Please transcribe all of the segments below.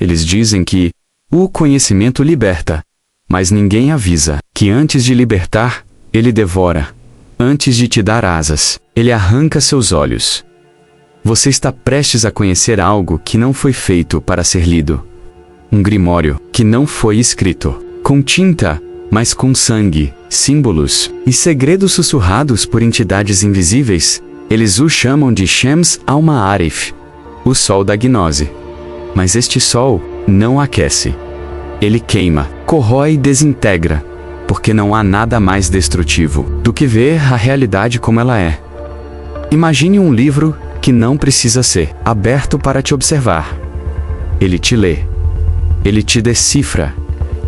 Eles dizem que o conhecimento liberta, mas ninguém avisa que antes de libertar, ele devora. Antes de te dar asas, ele arranca seus olhos. Você está prestes a conhecer algo que não foi feito para ser lido. Um grimório que não foi escrito com tinta, mas com sangue, símbolos e segredos sussurrados por entidades invisíveis. Eles o chamam de Shams al-Ma'arif, o sol da gnose. Mas este sol não aquece. Ele queima, corrói e desintegra, porque não há nada mais destrutivo do que ver a realidade como ela é. Imagine um livro que não precisa ser aberto para te observar. Ele te lê. Ele te decifra.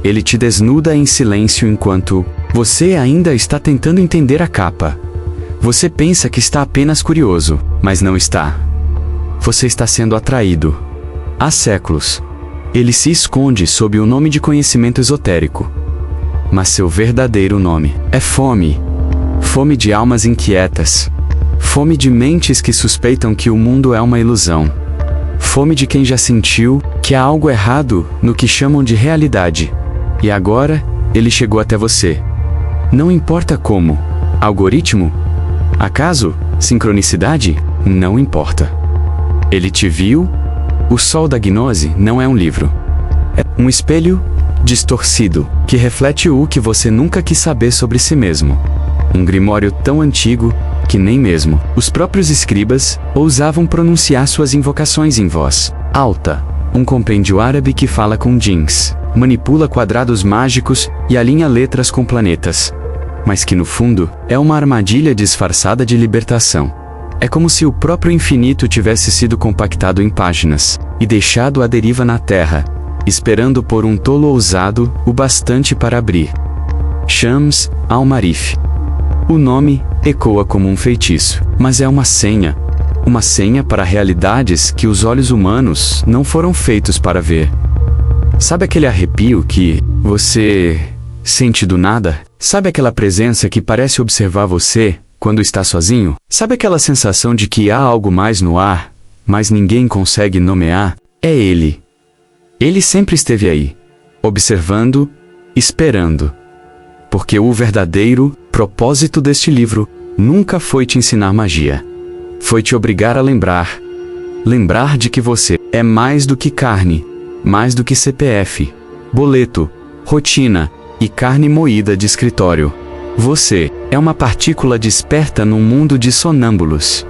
Ele te desnuda em silêncio enquanto você ainda está tentando entender a capa. Você pensa que está apenas curioso, mas não está. Você está sendo atraído. Há séculos. Ele se esconde sob o nome de conhecimento esotérico. Mas seu verdadeiro nome é fome. Fome de almas inquietas. Fome de mentes que suspeitam que o mundo é uma ilusão. Fome de quem já sentiu que há algo errado no que chamam de realidade. E agora, ele chegou até você. Não importa como. Algoritmo? Acaso? Sincronicidade? Não importa. Ele te viu? O Sol da Gnose não é um livro. É um espelho distorcido que reflete o que você nunca quis saber sobre si mesmo. Um grimório tão antigo que nem mesmo os próprios escribas ousavam pronunciar suas invocações em voz alta. Um compêndio árabe que fala com djinns, manipula quadrados mágicos e alinha letras com planetas. Mas que no fundo é uma armadilha disfarçada de libertação. É como se o próprio infinito tivesse sido compactado em páginas e deixado à deriva na Terra, esperando por um tolo ousado o bastante para abrir. Shams al-Ma'arif. O nome ecoa como um feitiço, mas é uma senha. Uma senha para realidades que os olhos humanos não foram feitos para ver. Sabe aquele arrepio que você sente do nada? Sabe aquela presença que parece observar você quando está sozinho? Sabe aquela sensação de que há algo mais no ar, mas ninguém consegue nomear? É ele. Ele sempre esteve aí, observando, esperando. Porque o verdadeiro propósito deste livro nunca foi te ensinar magia. Foi te obrigar a lembrar. Lembrar de que você é mais do que carne, mais do que CPF, boleto, rotina e carne moída de escritório. Você é uma partícula desperta num mundo de sonâmbulos.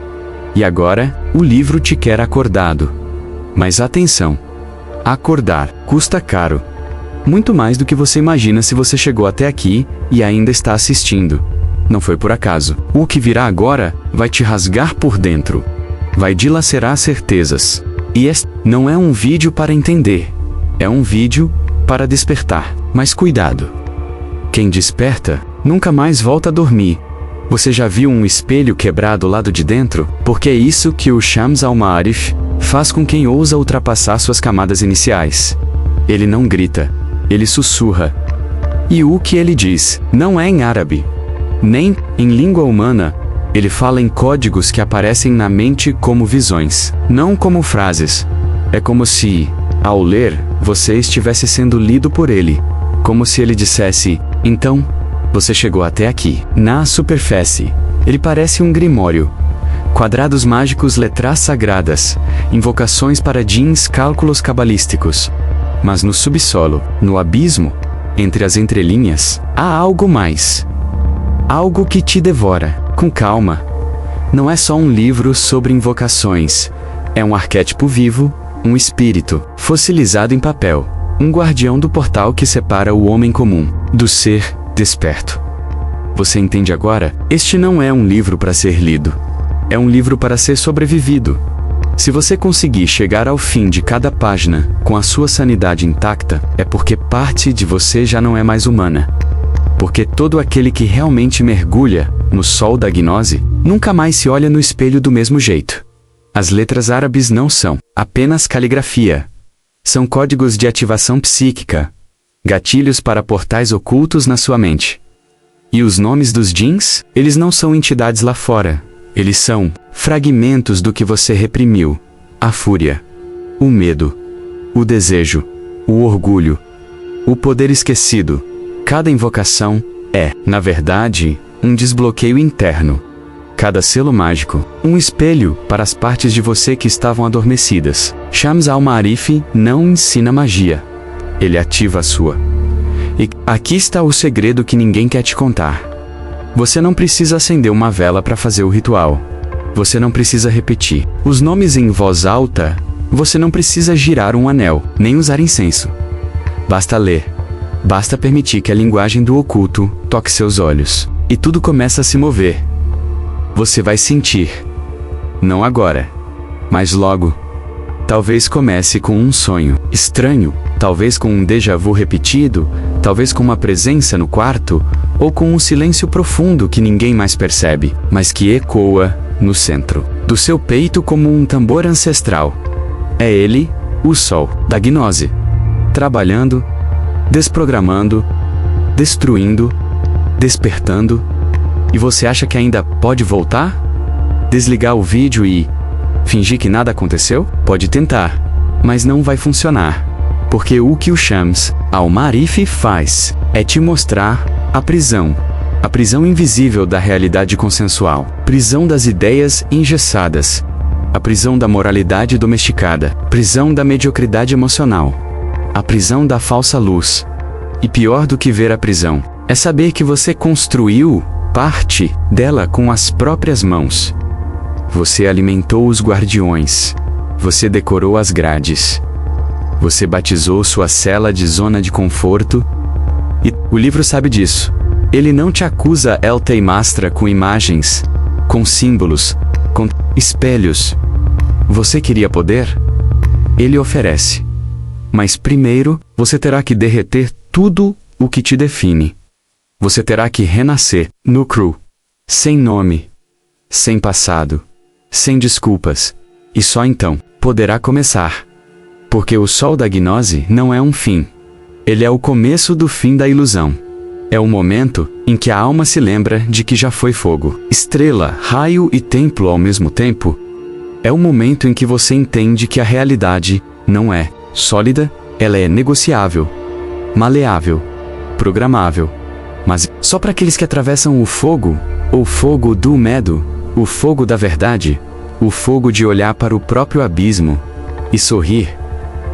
E agora, o livro te quer acordado. Mas atenção! Acordar custa caro. Muito mais do que você imagina se você chegou até aqui e ainda está assistindo. Não foi por acaso. O que virá agora vai te rasgar por dentro. Vai dilacerar certezas. E este não é um vídeo para entender. É um vídeo para despertar. Mas cuidado! Quem desperta nunca mais volta a dormir. Você já viu um espelho quebrado lado de dentro? Porque é isso que o Shams al-Ma'arif faz com quem ousa ultrapassar suas camadas iniciais. Ele não grita, ele sussurra. E o que ele diz não é em árabe, nem em língua humana. Ele fala em códigos que aparecem na mente como visões, não como frases. É como se, ao ler, você estivesse sendo lido por ele. Como se ele dissesse: então, você chegou até aqui. Na superfície, ele parece um grimório. Quadrados mágicos, letras sagradas, invocações para djinns, cálculos cabalísticos. Mas no subsolo, no abismo, entre as entrelinhas, há algo mais. Algo que te devora. Com calma. Não é só um livro sobre invocações. É um arquétipo vivo, um espírito, fossilizado em papel. Um guardião do portal que separa o homem comum do ser desperto. Você entende agora? Este não é um livro para ser lido. É um livro para ser sobrevivido. Se você conseguir chegar ao fim de cada página com a sua sanidade intacta, é porque parte de você já não é mais humana. Porque todo aquele que realmente mergulha no sol da gnose nunca mais se olha no espelho do mesmo jeito. As letras árabes não são apenas caligrafia. São códigos de ativação psíquica, gatilhos para portais ocultos na sua mente. E os nomes dos djinns, eles não são entidades lá fora. Eles são fragmentos do que você reprimiu. A fúria, o medo, o desejo, o orgulho, o poder esquecido. Cada invocação é, na verdade, um desbloqueio interno. Cada selo mágico, um espelho para as partes de você que estavam adormecidas. Shams al-Ma'arif não ensina magia. Ele ativa a sua. E aqui está o segredo que ninguém quer te contar. Você não precisa acender uma vela para fazer o ritual. Você não precisa repetir os nomes em voz alta. Você não precisa girar um anel, nem usar incenso. Basta ler. Basta permitir que a linguagem do oculto toque seus olhos. E tudo começa a se mover. Você vai sentir. Não agora, mas logo. Talvez comece com um sonho estranho, talvez com um déjà vu repetido, talvez com uma presença no quarto, ou com um silêncio profundo que ninguém mais percebe, mas que ecoa no centro do seu peito como um tambor ancestral. É ele, o Sol da Gnose, trabalhando, desprogramando, destruindo, despertando. E você acha que ainda pode voltar? Desligar o vídeo e fingir que nada aconteceu? Pode tentar, mas não vai funcionar. Porque o que o Shams al-Ma'arif faz é te mostrar a prisão invisível da realidade consensual, prisão das ideias engessadas, a prisão da moralidade domesticada, prisão da mediocridade emocional, a prisão da falsa luz. E pior do que ver a prisão, é saber que você construiu parte dela com as próprias mãos. Você alimentou os guardiões. Você decorou as grades. Você batizou sua cela de zona de conforto. E o livro sabe disso. Ele não te acusa te mostra com imagens, com símbolos, com espelhos. Você queria poder? Ele oferece. Mas primeiro, você terá que derreter tudo o que te define. Você terá que renascer, nu cru, sem nome, sem passado, sem desculpas, e só então poderá começar. Porque o Sol da Gnose não é um fim. Ele é o começo do fim da ilusão. É o momento em que a alma se lembra de que já foi fogo, estrela, raio e templo ao mesmo tempo. É o momento em que você entende que a realidade não é sólida, ela é negociável, maleável, programável. Mas só para aqueles que atravessam o fogo do medo, o fogo da verdade, o fogo de olhar para o próprio abismo e sorrir.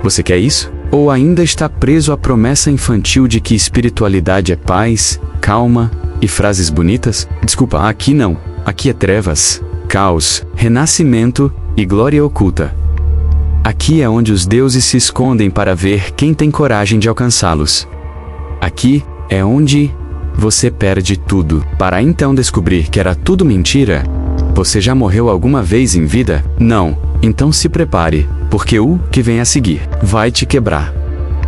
Você quer isso? Ou ainda está preso à promessa infantil de que espiritualidade é paz, calma e frases bonitas? Desculpa, aqui não. Aqui é trevas, caos, renascimento e glória oculta. Aqui é onde os deuses se escondem para ver quem tem coragem de alcançá-los. Aqui é onde você perde tudo, para então descobrir que era tudo mentira. Você já morreu alguma vez em vida? Não. Então se prepare, porque o que vem a seguir vai te quebrar.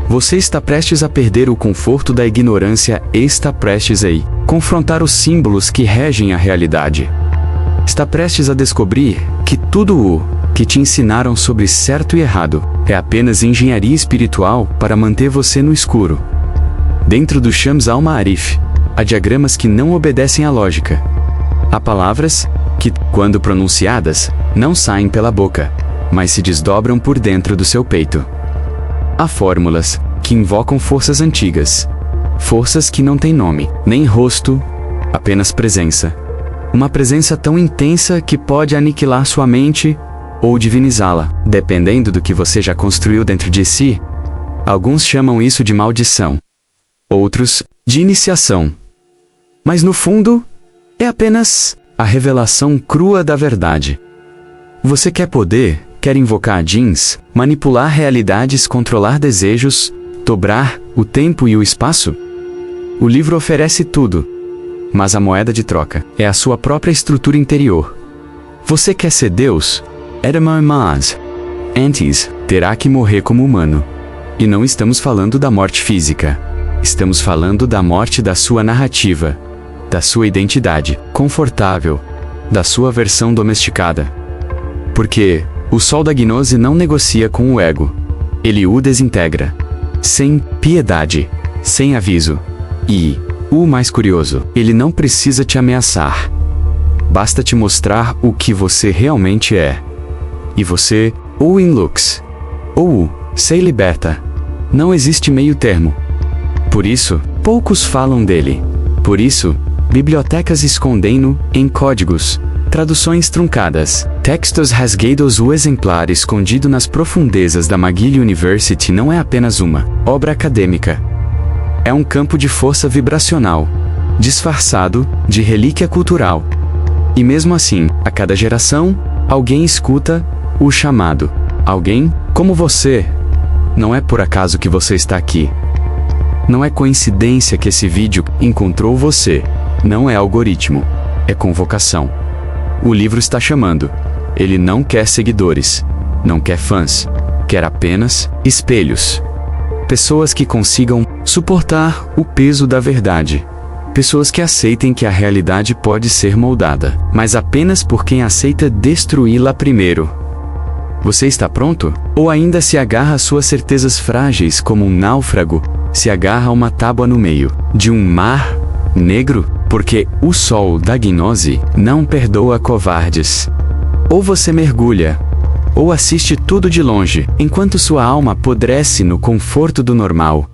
Você está prestes a perder o conforto da ignorância e está prestes a confrontar os símbolos que regem a realidade. Está prestes a descobrir que tudo o que te ensinaram sobre certo e errado é apenas engenharia espiritual para manter você no escuro. Dentro do Shams al-Ma'arif, há diagramas que não obedecem à lógica. Há palavras que, quando pronunciadas, não saem pela boca, mas se desdobram por dentro do seu peito. Há fórmulas que invocam forças antigas, forças que não têm nome, nem rosto, apenas presença. Uma presença tão intensa que pode aniquilar sua mente ou divinizá-la, dependendo do que você já construiu dentro de si. Alguns chamam isso de maldição, outros de iniciação. Mas no fundo, é apenas a revelação crua da verdade. Você quer poder, quer invocar jeans, manipular realidades, controlar desejos, dobrar o tempo e o espaço? O livro oferece tudo, mas a moeda de troca é a sua própria estrutura interior. Você quer ser Deus? Mas antes, terá que morrer como humano. E não estamos falando da morte física. Estamos falando da morte da sua narrativa, da sua identidade confortável, da sua versão domesticada. Porque o Sol da Gnose não negocia com o ego. Ele o desintegra. Sem piedade, sem aviso. E, o mais curioso, ele não precisa te ameaçar. Basta te mostrar o que você realmente é. E você, ou em looks, ou se liberta. Não existe meio termo. Por isso, poucos falam dele. Por isso, bibliotecas escondem-no em códigos, traduções truncadas, textos rasgados. O exemplar escondido nas profundezas da McGill University não é apenas uma obra acadêmica. É um campo de força vibracional, disfarçado de relíquia cultural. E mesmo assim, a cada geração, alguém escuta o chamado. Alguém como você. Não é por acaso que você está aqui. Não é coincidência que esse vídeo encontrou você. Não é algoritmo. É convocação. O livro está chamando. Ele não quer seguidores. Não quer fãs. Quer apenas espelhos. Pessoas que consigam suportar o peso da verdade. Pessoas que aceitem que a realidade pode ser moldada, mas apenas por quem aceita destruí-la primeiro. Você está pronto? Ou ainda se agarra às suas certezas frágeis como um náufrago, se agarra a uma tábua no meio de um mar negro? Porque o sol da gnose não perdoa covardes. Ou você mergulha, ou assiste tudo de longe, enquanto sua alma apodrece no conforto do normal.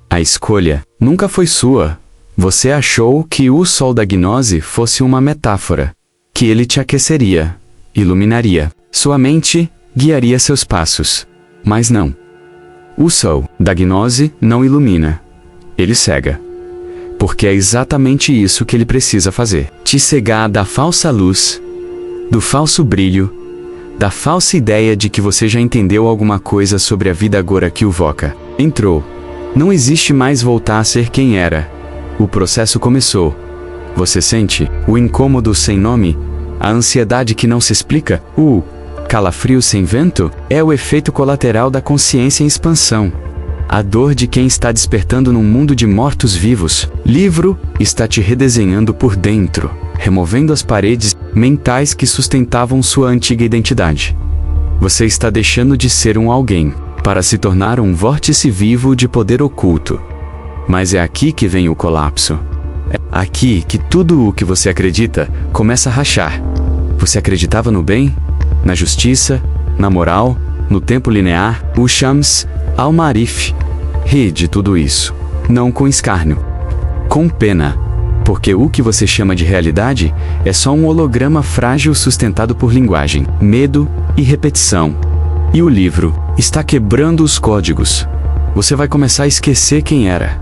A escolha nunca foi sua. Você achou que o sol da gnose fosse uma metáfora, que ele te aqueceria, iluminaria, sua mente guiaria seus passos. Mas não. O sol da gnose não ilumina, ele cega. Porque é exatamente isso que ele precisa fazer: te cegar da falsa luz, do falso brilho, da falsa ideia de que você já entendeu alguma coisa sobre a vida agora que o Voca entrou. Não existe mais voltar a ser quem era. O processo começou. Você sente o incômodo sem nome, a ansiedade que não se explica, o calafrio sem vento? É o efeito colateral da consciência em expansão. A dor de quem está despertando num mundo de mortos-vivos. Livro está te redesenhando por dentro, removendo as paredes mentais que sustentavam sua antiga identidade. Você está deixando de ser um alguém, para se tornar um vórtice vivo de poder oculto. Mas é aqui que vem o colapso. É aqui que tudo o que você acredita começa a rachar. Você acreditava no bem, na justiça, na moral, no tempo linear, o Shams al-Ma'arif. Ri de tudo isso. Não com escárnio. Com pena. Porque o que você chama de realidade é só um holograma frágil sustentado por linguagem, medo e repetição. E o livro está quebrando os códigos. Você vai começar a esquecer quem era.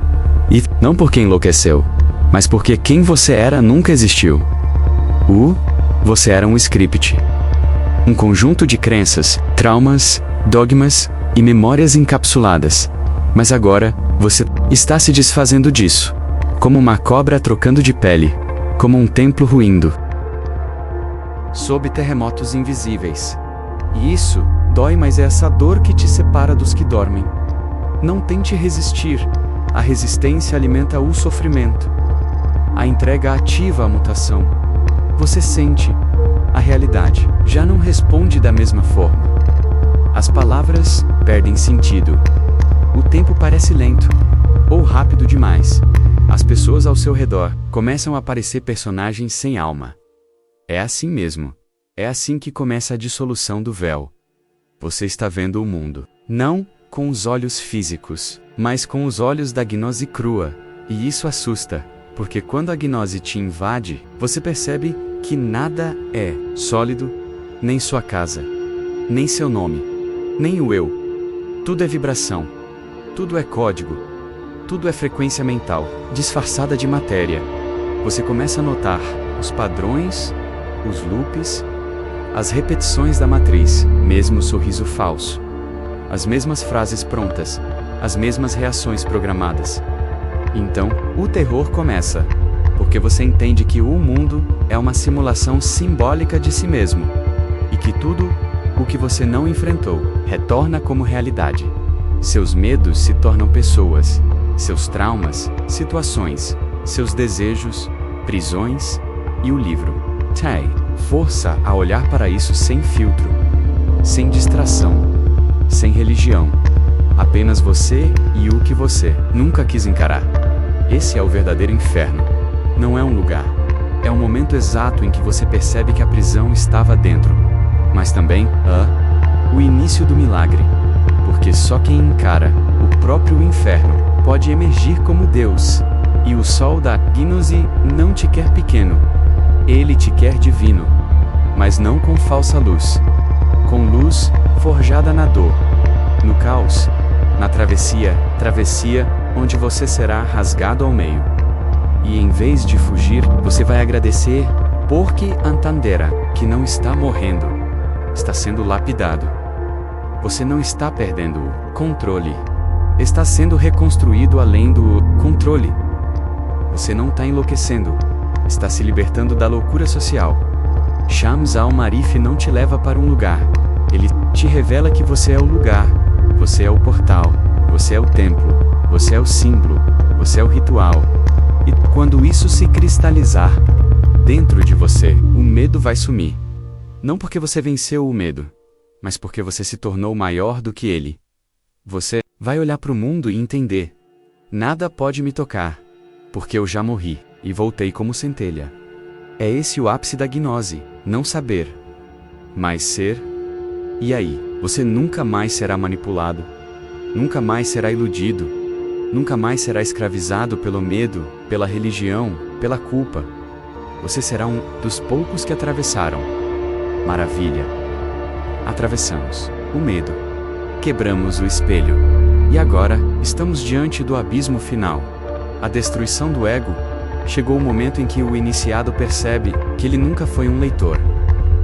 E não porque enlouqueceu, mas porque quem você era nunca existiu. Você era um script. Um conjunto de crenças, traumas, dogmas e memórias encapsuladas. Mas agora, você está se desfazendo disso. Como uma cobra trocando de pele. Como um templo ruindo. Sob terremotos invisíveis. E isso dói, mas é essa dor que te separa dos que dormem. Não tente resistir. A resistência alimenta o sofrimento. A entrega ativa a mutação. Você sente. A realidade já não responde da mesma forma. As palavras perdem sentido. O tempo parece lento, ou rápido demais. As pessoas ao seu redor começam a parecer personagens sem alma. É assim mesmo. É assim que começa a dissolução do véu. Você está vendo o mundo, não com os olhos físicos, mas com os olhos da gnose crua. E isso assusta, porque quando a gnose te invade, você percebe que nada é sólido, nem sua casa, nem seu nome, nem o eu. Tudo é vibração, tudo é código, tudo é frequência mental, disfarçada de matéria. Você começa a notar os padrões, os loops, as repetições da matriz, mesmo o sorriso falso, as mesmas frases prontas, as mesmas reações programadas. Então, o terror começa, porque você entende que o mundo é uma simulação simbólica de si mesmo, e que tudo o que você não enfrentou retorna como realidade. Seus medos se tornam pessoas, seus traumas, situações, seus desejos, prisões e o livro. Tem força a olhar para isso sem filtro, sem distração, sem religião. Apenas você e o que você nunca quis encarar. Esse é o verdadeiro inferno. Não é um lugar. É o momento exato em que você percebe que a prisão estava dentro. Mas também, o início do milagre. Porque só quem encara o próprio inferno pode emergir como Deus. E o sol da gnose não te quer pequeno. Ele te quer divino. Mas não com falsa luz. Com luz forjada na dor, no caos, na travessia, onde você será rasgado ao meio. E em vez de fugir, você vai agradecer, porque entendera que não está morrendo, está sendo lapidado. Você não está perdendo o controle. Está sendo reconstruído além do controle. Você não está enlouquecendo. Está se libertando da loucura social. Shams al-Marif não te leva para um lugar. Ele te revela que você é o lugar. Você é o portal. Você é o templo. Você é o símbolo. Você é o ritual. E quando isso se cristalizar dentro de você, o medo vai sumir. Não porque você venceu o medo, mas porque você se tornou maior do que ele. Você vai olhar para o mundo e entender: nada pode me tocar, porque eu já morri e voltei como centelha. É esse o ápice da gnose, não saber, mas ser. E aí, você nunca mais será manipulado, nunca mais será iludido, nunca mais será escravizado pelo medo, pela religião, pela culpa. Você será um dos poucos que atravessaram. Maravilha! Atravessamos o medo. Quebramos o espelho. E agora, estamos diante do abismo final. A destruição do ego. Chegou o momento em que o iniciado percebe que ele nunca foi um leitor.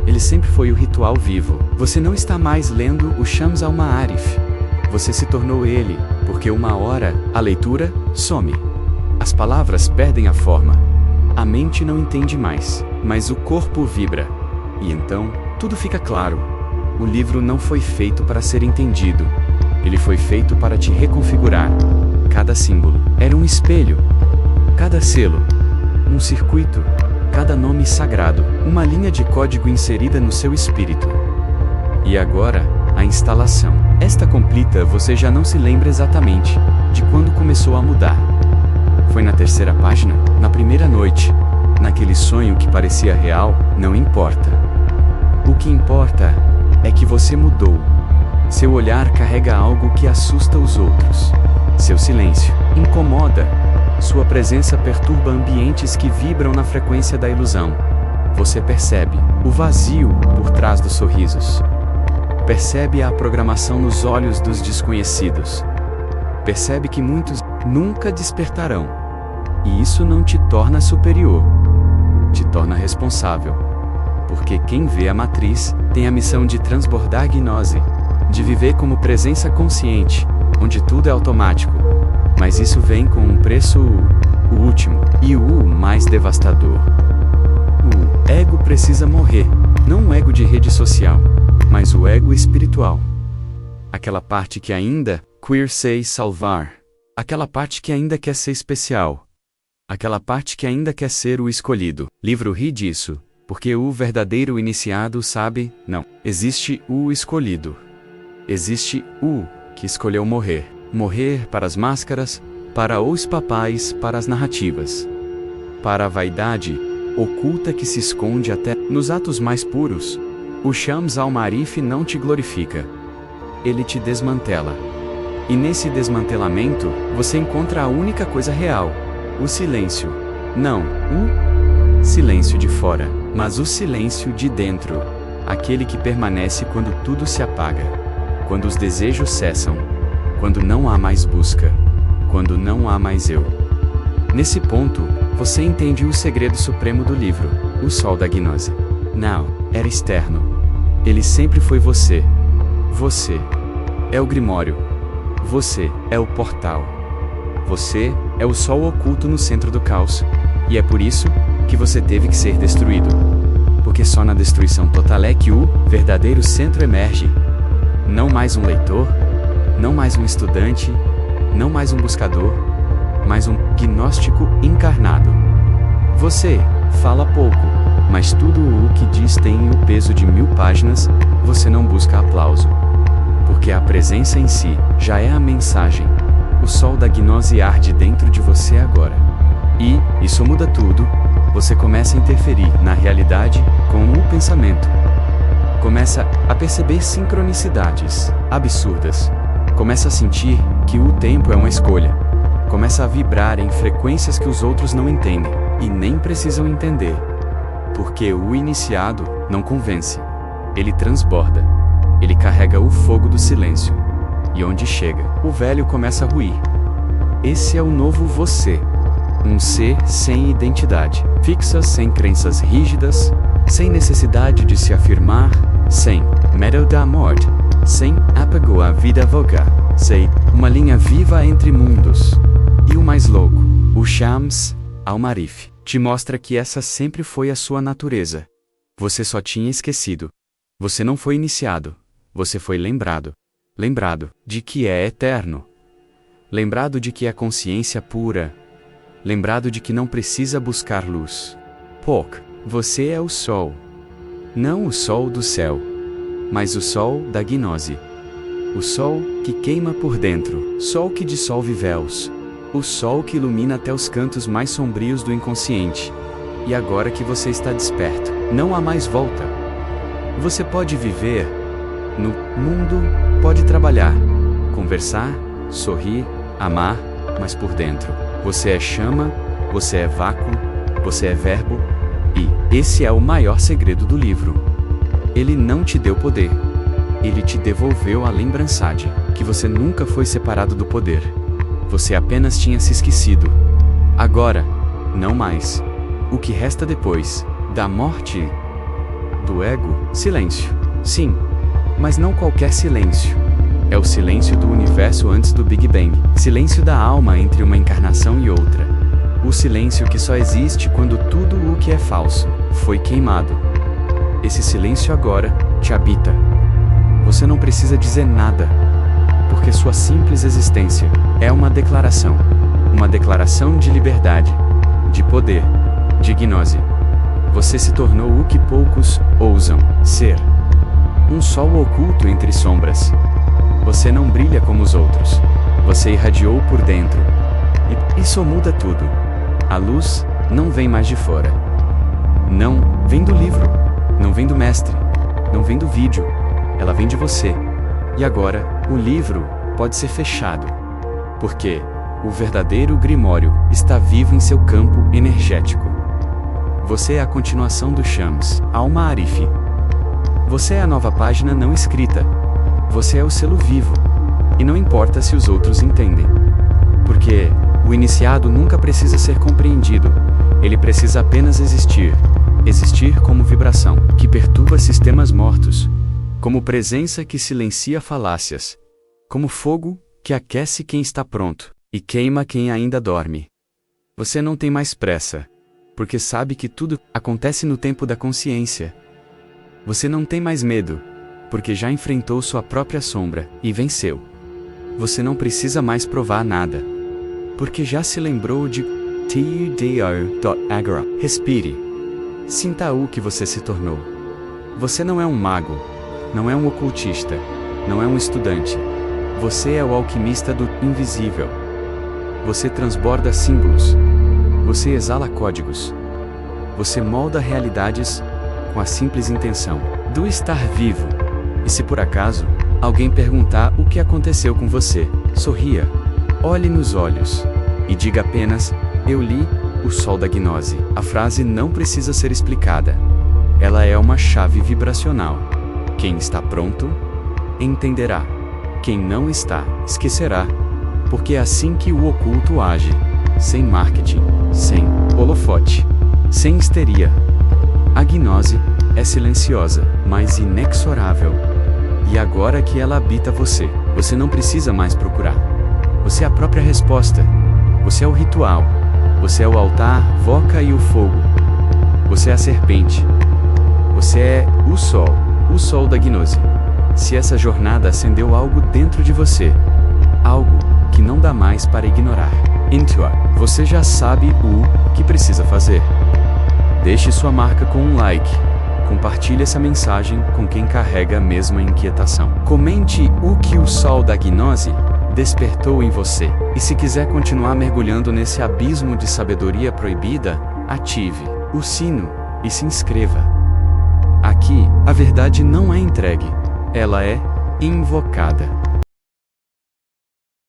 Ele sempre foi o ritual vivo. Você não está mais lendo o Shams al-Ma'arif. Você se tornou ele, porque uma hora, a leitura some. As palavras perdem a forma. A mente não entende mais, mas o corpo vibra. E então, tudo fica claro. O livro não foi feito para ser entendido. Ele foi feito para te reconfigurar. Cada símbolo era um espelho. Cada selo, um circuito. Cada nome sagrado, uma linha de código inserida no seu espírito. E agora, a instalação. Esta completa, você já não se lembra exatamente de quando começou a mudar. Foi na terceira página? Na primeira noite? Naquele sonho que parecia real? Não importa. O que importa é que você mudou. Seu olhar carrega algo que assusta os outros. Seu silêncio incomoda. Sua presença perturba ambientes que vibram na frequência da ilusão. Você percebe o vazio por trás dos sorrisos. Percebe a programação nos olhos dos desconhecidos. Percebe que muitos nunca despertarão. E isso não te torna superior. Te torna responsável. Porque quem vê a matriz tem a missão de transbordar a gnose, de viver como presença consciente, onde tudo é automático. Mas isso vem com um preço, o último, e o mais devastador. O ego precisa morrer, não o ego de rede social, mas o ego espiritual. Aquela parte que ainda quer se salvar. Aquela parte que ainda quer ser especial. Aquela parte que ainda quer ser o escolhido. Livro ri disso, porque o verdadeiro iniciado sabe, não, existe o escolhido. Existe o que escolheu morrer. Morrer para as máscaras, para os papais, para as narrativas. Para a vaidade oculta que se esconde até nos atos mais puros. O Shams al-Marif não te glorifica. Ele te desmantela. E nesse desmantelamento, você encontra a única coisa real. O silêncio. Não o silêncio de fora, mas o silêncio de dentro. Aquele que permanece quando tudo se apaga. Quando os desejos cessam. Quando não há mais busca. Quando não há mais eu. Nesse ponto, você entende o segredo supremo do livro, o sol da gnose. Não, era externo. Ele sempre foi você. Você é o grimório. Você é o portal. Você é o sol oculto no centro do caos. E é por isso que você teve que ser destruído. Porque só na destruição total é que o verdadeiro centro emerge. Não mais um leitor, não mais um estudante, não mais um buscador, mas um gnóstico encarnado. Você fala pouco, mas tudo o que diz tem o peso de 1000 páginas. Você não busca aplauso, porque a presença em si já é a mensagem. O sol da gnose arde dentro de você agora. E isso muda tudo. Você começa a interferir na realidade com o pensamento. Começa a perceber sincronicidades absurdas. Começa a sentir que o tempo é uma escolha. Começa a vibrar em frequências que os outros não entendem e nem precisam entender. Porque o iniciado não convence. Ele transborda. Ele carrega o fogo do silêncio. E onde chega, o velho começa a ruir. Esse é o novo você. Um ser sem identidade, fixa, sem crenças rígidas, sem necessidade de se afirmar, sem medo da morte, sem apego à vida voga, sem uma linha viva entre mundos. E o mais louco, o Shams Al-Marif, te mostra que essa sempre foi a sua natureza. Você só tinha esquecido. Você não foi iniciado. Você foi lembrado. Lembrado de que é eterno. Lembrado de que é consciência pura. Lembrado de que não precisa buscar luz. Porque você é o sol. Não o sol do céu, mas o sol da gnose. O sol que queima por dentro, sol que dissolve véus. O sol que ilumina até os cantos mais sombrios do inconsciente. E agora que você está desperto, não há mais volta. Você pode viver no mundo, pode trabalhar, conversar, sorrir, amar, mas por dentro. Você é chama, você é vácuo, você é verbo, e esse é o maior segredo do livro. Ele não te deu poder. Ele te devolveu a lembrançade, que você nunca foi separado do poder. Você apenas tinha se esquecido. Agora, não mais. O que resta depois da morte do ego? Silêncio. Sim, mas não qualquer silêncio. É o silêncio do universo antes do Big Bang. Silêncio da alma entre uma encarnação e outra. O silêncio que só existe quando tudo o que é falso foi queimado. Esse silêncio agora te habita. Você não precisa dizer nada, porque sua simples existência é uma declaração. Uma declaração de liberdade, de poder, de gnose. Você se tornou o que poucos ousam ser. Um sol oculto entre sombras. Você não brilha como os outros. Você irradiou por dentro. E isso muda tudo. A luz não vem mais de fora. Não vem do livro. Não vem do mestre. Não vem do vídeo. Ela vem de você. E agora, o livro pode ser fechado. Porque o verdadeiro Grimório está vivo em seu campo energético. Você é a continuação do Shams Al-Marif. Você é a nova página não escrita. Você é o selo vivo. E não importa se os outros entendem. Porque o iniciado nunca precisa ser compreendido. Ele precisa apenas existir. Existir como vibração, que perturba sistemas mortos. Como presença que silencia falácias. Como fogo, que aquece quem está pronto, e queima quem ainda dorme. Você não tem mais pressa. Porque sabe que tudo acontece no tempo da consciência. Você não tem mais medo. Porque já enfrentou sua própria sombra, e venceu. Você não precisa mais provar nada. Porque já se lembrou de TUDO.agro. Respire. Sinta o que você se tornou. Você não é um mago. Não é um ocultista. Não é um estudante. Você é o alquimista do invisível. Você transborda símbolos. Você exala códigos. Você molda realidades com a simples intenção do estar vivo. E se por acaso alguém perguntar o que aconteceu com você, sorria, olhe nos olhos e diga apenas: eu li o sol da gnose. A frase não precisa ser explicada. Ela é uma chave vibracional. Quem está pronto, entenderá. Quem não está, esquecerá. Porque é assim que o oculto age. Sem marketing, sem holofote, sem histeria. A gnose é silenciosa, mas inexorável. E agora que ela habita você, você não precisa mais procurar. Você é a própria resposta. Você é o ritual. Você é o altar, voca e o fogo. Você é a serpente. Você é o sol da gnose. Se essa jornada acendeu algo dentro de você, algo que não dá mais para ignorar, intua, você já sabe o que precisa fazer. Deixe sua marca com um like. Compartilhe essa mensagem com quem carrega a mesma inquietação. Comente o que o sol da gnose despertou em você. E se quiser continuar mergulhando nesse abismo de sabedoria proibida, ative o sino e se inscreva. Aqui, a verdade não é entregue, ela é invocada.